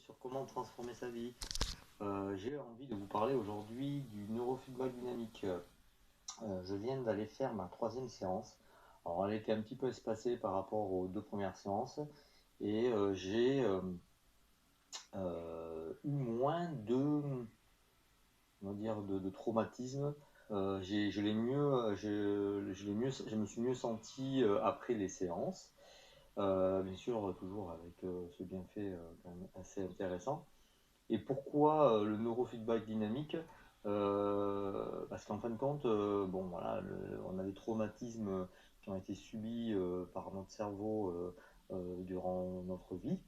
sur comment transformer sa vie. J'ai envie de vous parler aujourd'hui du neurofeedback dynamique. Je viens d'aller faire ma troisième séance. Alors, elle était un petit peu espacée par rapport aux deux premières séances et j'ai eu moins de, on va dire, de traumatisme. Je me suis mieux senti après les séances. Bien sûr, toujours avec ce bienfait quand même assez intéressant. Et pourquoi le neurofeedback dynamique? Parce qu'en fin de compte, bon, voilà, on a des traumatismes qui ont été subis par notre cerveau durant notre vie,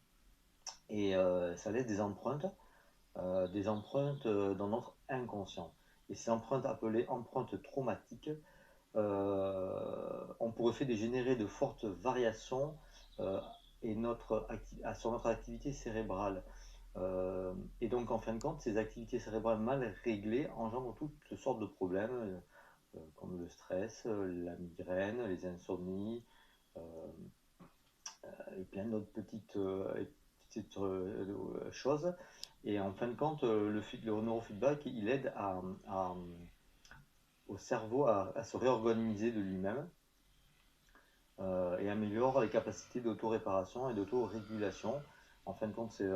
et ça laisse des empreintes dans notre inconscient. Et ces empreintes appelées empreintes traumatiques, on pourrait faire dégénérer de fortes variations euh, sur notre activité cérébrale. Et donc, en fin de compte, ces activités cérébrales mal réglées engendrent toutes sortes de problèmes, comme le stress, la migraine, les insomnies, euh, et plein d'autres petites choses. Et en fin de compte, le neurofeedback, il aide au cerveau à se réorganiser de lui-même et améliore les capacités d'autoréparation et d'autorégulation. En fin de compte, c'est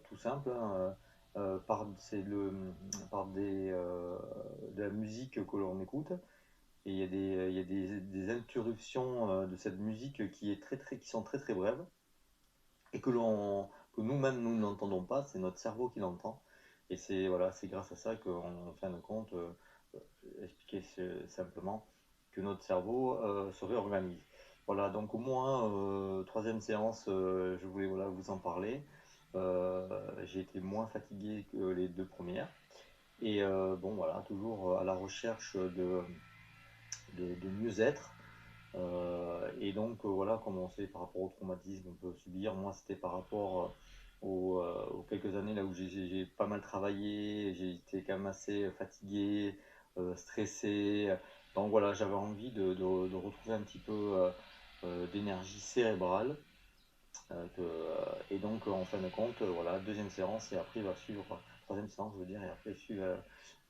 tout simple, hein, par de la musique que l'on écoute. Et il y a des interruptions de cette musique qui sont très très brèves et que nous-mêmes nous n'entendons pas, c'est notre cerveau qui l'entend. Et c'est voilà, c'est grâce à ça qu'en fin de compte, expliquer simplement que notre cerveau se réorganise. Voilà, donc au moins, troisième séance, je voulais voilà, vous en parler. J'ai été moins fatigué que les deux premières. Et bon, voilà, toujours à la recherche de mieux-être. Et donc, voilà, comme on sait par rapport au traumatisme qu'on peut subir, moi c'était par rapport aux quelques années là où j'ai pas mal travaillé, j'ai été quand même assez fatigué, stressé. Donc voilà, j'avais envie de retrouver un petit peu d'énergie cérébrale. Et donc, en fin de compte, voilà, deuxième séance, et après il va suivre, troisième séance, je veux dire, et après il suit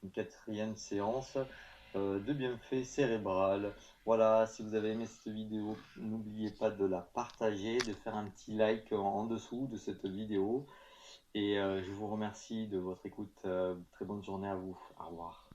une quatrième séance de bienfait cérébral. Voilà, si vous avez aimé cette vidéo, n'oubliez pas de la partager, de faire un petit like en dessous de cette vidéo. Et je vous remercie de votre écoute. Très bonne journée à vous. Au revoir.